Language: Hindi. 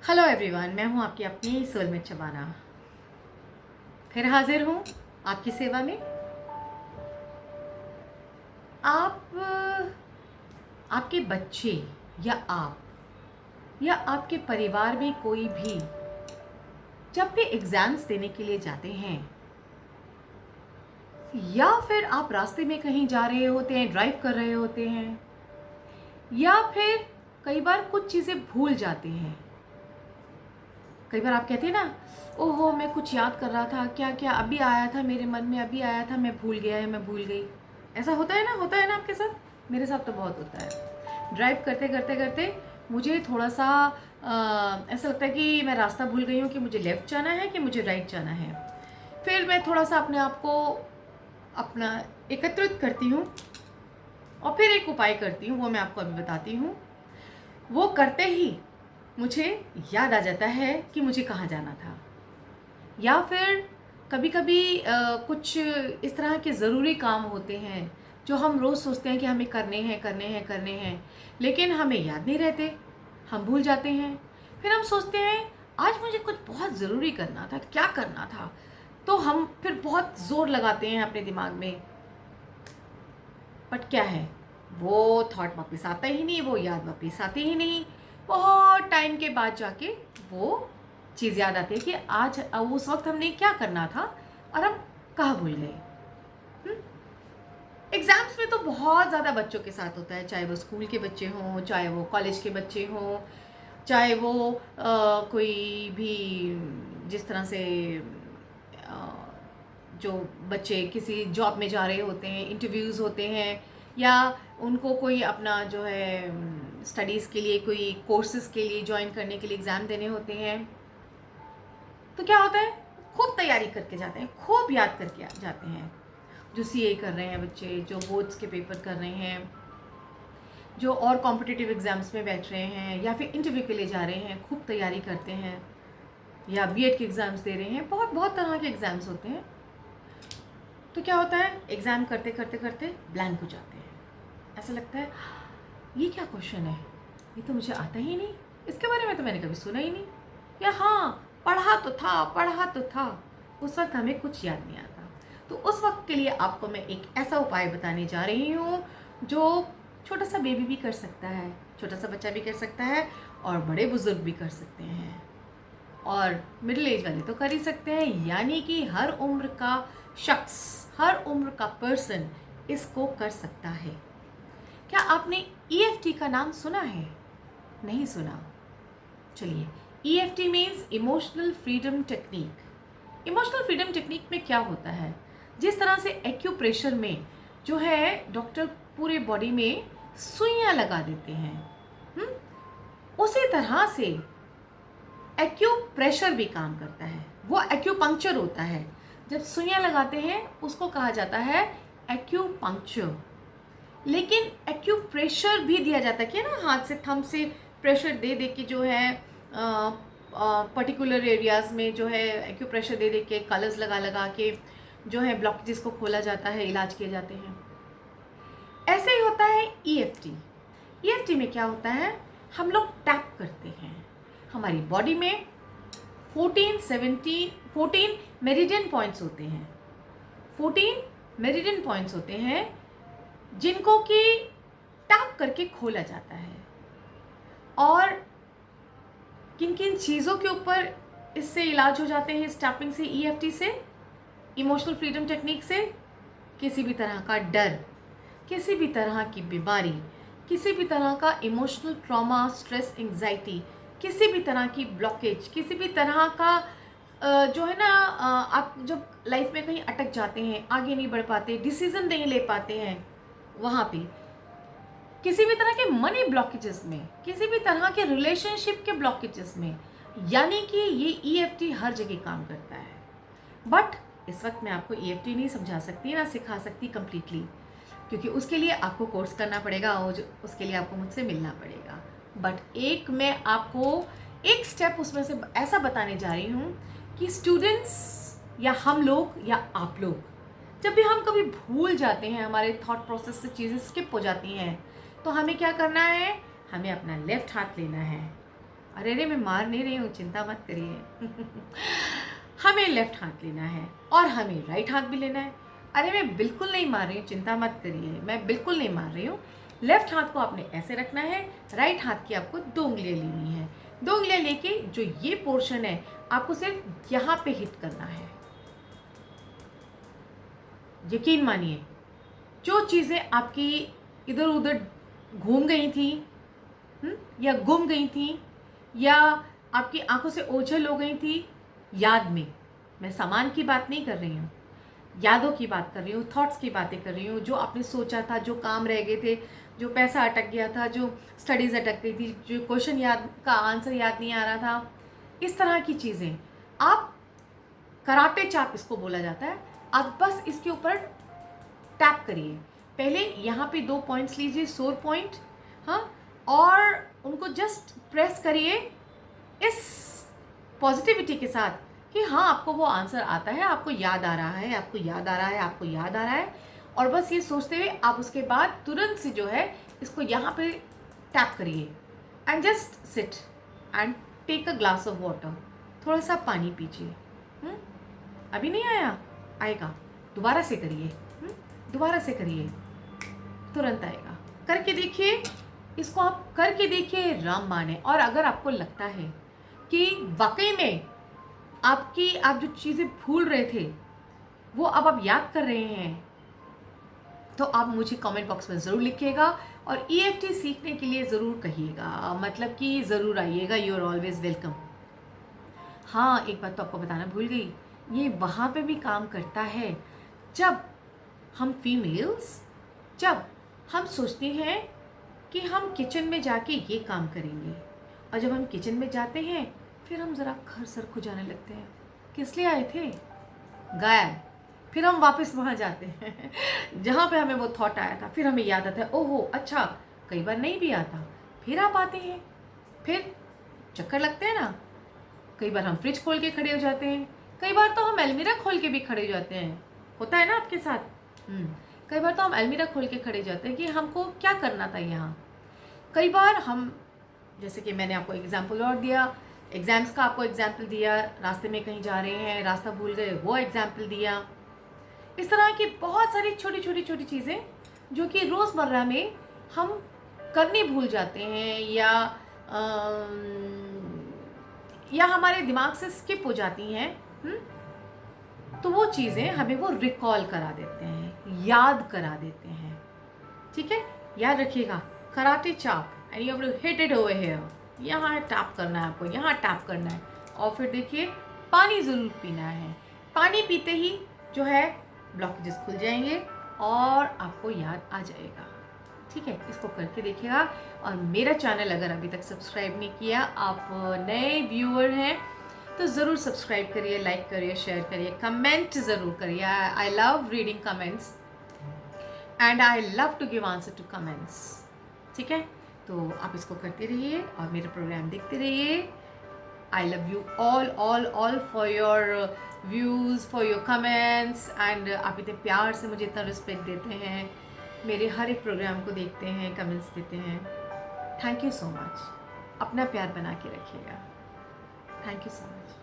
हेलो एवरीवन, मैं हूं आपकी अपनी सोलमेट शबाना। फिर हाजिर हूं आपकी सेवा में। आप आपके बच्चे या आप या आपके परिवार में कोई भी जब भी एग्ज़ाम्स देने के लिए जाते हैं या फिर आप रास्ते में कहीं जा रहे होते हैं, ड्राइव कर रहे होते हैं, या फिर कई बार कुछ चीज़ें भूल जाते हैं। कई बार आप कहते हैं ना, ओहो मैं कुछ याद कर रहा था, क्या क्या अभी आया था मेरे मन में, अभी आया था, मैं भूल गया या मैं भूल गई। ऐसा होता है ना आपके साथ। मेरे साथ तो बहुत होता है। ड्राइव करते करते करते मुझे थोड़ा सा ऐसा लगता है कि मैं रास्ता भूल गई हूँ कि मुझे लेफ़्ट जाना है कि मुझे राइट जाना है। फिर मैं थोड़ा सा अपने आप को अपना एकत्रित करती हूँ और फिर एक उपाय करती हूँ, वो मैं आपको अभी बताती हूँ। वो करते ही मुझे याद आ जाता है कि मुझे कहाँ जाना था। या फिर कभी कभी कुछ इस तरह के ज़रूरी काम होते हैं जो हम रोज़ सोचते हैं कि हमें करने हैं, लेकिन हमें याद नहीं रहते, हम भूल जाते हैं। फिर हम सोचते हैं आज मुझे कुछ बहुत ज़रूरी करना था, क्या करना था, तो हम फिर बहुत ज़ोर लगाते हैं अपने दिमाग में। बट क्या है, वो थॉट वापस आता ही नहीं, वो याद वापस आती ही नहीं। बहुत टाइम के बाद जाके वो चीज़ याद आती है कि आज उस वक्त हमने क्या करना था और हम कहाँ भूल गए। एग्ज़ाम्स में तो बहुत ज़्यादा बच्चों के साथ होता है, चाहे वो स्कूल के बच्चे हों, चाहे वो कॉलेज के बच्चे हों, चाहे वो कोई भी जिस तरह से अ, जो बच्चे किसी जॉब में जा रहे होते हैं, इंटरव्यूज़ होते हैं, या उनको कोई अपना जो है स्टडीज़ के लिए कोई कोर्सेज़ के लिए ज्वाइन करने के लिए एग्ज़ाम देने होते हैं। तो क्या होता है, खूब तैयारी करके जाते हैं, खूब याद करके जाते हैं। जो सीए कर रहे हैं बच्चे, जो बोर्ड्स के पेपर कर रहे हैं, जो और कॉम्पिटिटिव एग्ज़ाम्स में बैठ रहे हैं या फिर इंटरव्यू के लिए जा रहे हैं, खूब तैयारी करते हैं, या बीएड के एग्ज़ाम्स दे रहे हैं, बहुत बहुत तरह के एग्ज़ाम्स होते हैं। तो क्या होता है, एग्ज़ाम करते करते करते ब्लैंक हो जाते हैं। ऐसा लगता है ये क्या क्वेश्चन है, ये तो मुझे आता ही नहीं, इसके बारे में तो मैंने कभी सुना ही नहीं, या हाँ पढ़ा तो था, उस वक्त हमें कुछ याद नहीं आता। तो उस वक्त के लिए आपको मैं एक ऐसा उपाय बताने जा रही हूँ जो छोटा सा बेबी भी कर सकता है, छोटा सा बच्चा भी कर सकता है, और बड़े बुजुर्ग भी कर सकते हैं, और मिडिल एज वाले तो कर ही सकते हैं। यानी कि हर उम्र का शख्स, हर उम्र का पर्सन इसको कर सकता है। क्या आपने ईएफटी का नाम सुना है? नहीं सुना? चलिए, EFT means emotional freedom technique. Emotional freedom technique में क्या होता है, जिस तरह से एक्यूप्रेशर में जो है डॉक्टर पूरे बॉडी में सुइयां लगा देते हैं, उसी तरह से एक्यूप्रेशर भी काम करता है। वो एक्यूपंक्चर होता है, जब सुइयां लगाते हैं उसको कहा जाता है एक्यूपंक्चर। लेकिन एक्यूप्रेशर भी दिया जाता है कि ना, हाथ से थंब से प्रेशर दे दे के जो है पर्टिकुलर एरियाज़ में जो है एक्यूप्रेशर दे दे के, कलर्स लगा लगा के जो है ब्लॉकेजेस को खोला जाता है, इलाज किए जाते हैं। ऐसे ही होता है ईएफटी। ईएफटी में क्या होता है, हम लोग टैप करते हैं हमारी बॉडी में। 14 मेरिडियन पॉइंट्स होते हैं, 14 मेरिडियन पॉइंट्स होते हैं जिनको कि टैप करके खोला जाता है। और किन किन चीज़ों के ऊपर इससे इलाज हो जाते हैं, इस टैपिंग से, ईएफटी से, इमोशनल फ्रीडम टेक्निक से? किसी भी तरह का डर, किसी भी तरह की बीमारी, किसी भी तरह का इमोशनल ट्रॉमा, स्ट्रेस, एंजाइटी, किसी भी तरह की ब्लॉकेज, किसी भी तरह का जो है ना, आप जब लाइफ में कहीं अटक जाते हैं, आगे नहीं बढ़ पाते, डिसीजन नहीं ले पाते हैं, वहाँ पे किसी भी तरह के मनी ब्लॉकेजेस में, किसी भी तरह के रिलेशनशिप के ब्लॉकेजेस में, यानी कि ये ईएफटी हर जगह काम करता है। बट इस वक्त मैं आपको ईएफटी नहीं समझा सकती, ना सिखा सकती कंप्लीटली, क्योंकि उसके लिए आपको कोर्स करना पड़ेगा और उसके लिए आपको मुझसे मिलना पड़ेगा। बट एक मैं आपको एक स्टेप उसमें से ऐसा बताने जा रही हूँ कि स्टूडेंट्स या हम लोग या आप लोग, जब भी हम कभी भूल जाते हैं, हमारे थॉट प्रोसेस से चीज़ें स्किप हो जाती हैं, तो हमें क्या करना है, हमें अपना लेफ्ट हाथ लेना है, अरे रे मैं मार नहीं रही हूँ, चिंता मत करिए। हमें लेफ्ट हाथ लेना है और हमें राइट हाथ भी लेना है। अरे मैं बिल्कुल नहीं मार रही हूँ, चिंता मत करिए, मैं बिल्कुल नहीं मार रही हूँ। लेफ्ट हाथ को आपने ऐसे रखना है, राइट हाथ की आपको 2 उंगलियाँ लेनी है। 2 उंगलियाँ लेके जो ये पोर्शन है आपको सिर्फ यहाँ पे हिट करना है। यकीन मानिए, जो चीज़ें आपकी इधर उधर घूम गई थी, या गुम गई थी, या आपकी आंखों से ओझल हो गई थी याद में, मैं सामान की बात नहीं कर रही हूँ, यादों की बात कर रही हूँ, थॉट्स की बातें कर रही हूँ, जो आपने सोचा था, जो काम रह गए थे, जो पैसा अटक गया था, जो स्टडीज़ अटक गई थी, जो क्वेश्चन याद का आंसर याद नहीं आ रहा था, इस तरह की चीज़ें आप कराटे चाप इसको बोला जाता है। आप बस इसके ऊपर टैप करिए। पहले यहाँ पे 2 पॉइंट्स लीजिए, सोर पॉइंट, हाँ, और उनको जस्ट प्रेस करिए इस पॉजिटिविटी के साथ कि हाँ आपको वो आंसर आता है, आपको याद आ रहा है, आपको याद आ रहा है, आपको याद आ रहा है। और बस ये सोचते हुए आप उसके बाद तुरंत से जो है इसको यहाँ पे टैप करिए and just sit and take a glass of water. थोड़ा सा पानी पीजिए। अभी नहीं आया, आएगा, दोबारा से करिए, दोबारा से करिए, तुरंत आएगा। करके देखिए, इसको आप करके देखिए, रामबाण है। और अगर आपको लगता है कि वाकई में आप जो चीज़ें भूल रहे थे वो अब आप याद कर रहे हैं, तो आप मुझे कमेंट बॉक्स में ज़रूर लिखिएगा और EFT सीखने के लिए ज़रूर कहिएगा, मतलब कि ज़रूर आइएगा। You are always welcome. हाँ, एक बात तो आपको बताना भूल गई, ये वहाँ पे भी काम करता है जब हम फीमेल्स, जब हम सोचते हैं कि हम किचन में जाके ये काम करेंगे, और जब हम किचन में जाते हैं फिर हम ज़रा घर सर खुजाने लगते हैं, किस लिए आए थे, गायब। फिर हम वापस वहाँ जाते हैं जहाँ पे हमें वो थॉट आया था, फिर हमें याद आता है, ओहो अच्छा, कई बार नहीं भी आता, फिर आप आते हैं, फिर चक्कर लगते हैं ना। कई बार हम फ्रिज खोल के खड़े हो जाते हैं, कई बार तो हम अलमीरा खोल के भी खड़े हो जाते हैं, होता है ना आपके साथ। कई बार तो हम अलमीरा खोल के खड़े हो जाते हैं कि हमको क्या करना था यहाँ। कई बार हम, जैसे कि मैंने आपको एग्जाम्पल और दिया, एग्ज़ाम्स का आपको एग्जाम्पल दिया, रास्ते में कहीं जा रहे हैं, रास्ता भूल गए, वो एग्जाम्पल दिया। इस तरह की बहुत सारी छोटी छोटी छोटी चीज़ें जो कि रोज़मर्रा में हम करनी भूल जाते हैं, या हमारे दिमाग से स्किप हो जाती हैं। तो वो चीज़ें हमें वो रिकॉल करा देते हैं, याद करा देते हैं। ठीक है, याद रखिएगा, karate chop and you have to hit it over here. यहाँ टैप करना है आपको, यहाँ टैप करना है, और फिर देखिए पानी ज़रूर पीना है। पानी पीते ही जो है ब्लॉकेजेस खुल जाएंगे और आपको याद आ जाएगा। ठीक है, इसको करके देखिएगा। और मेरा चैनल अगर अभी तक सब्सक्राइब नहीं किया, आप नए व्यूअर हैं तो ज़रूर सब्सक्राइब करिए, लाइक करिए, शेयर करिए, कमेंट ज़रूर करिए। I love reading comments and I love to give answer to comments. ठीक है, तो आप इसको करते रहिए और मेरा प्रोग्राम देखते रहिए। I love you all for your views, for your comments, and आप इतने प्यार से मुझे इतना रिस्पेक्ट देते हैं, मेरे हर एक प्रोग्राम को देखते हैं, कमेंट्स देते हैं। Thank you so much. अपना प्यार बना के रखिएगा। Thank you so much.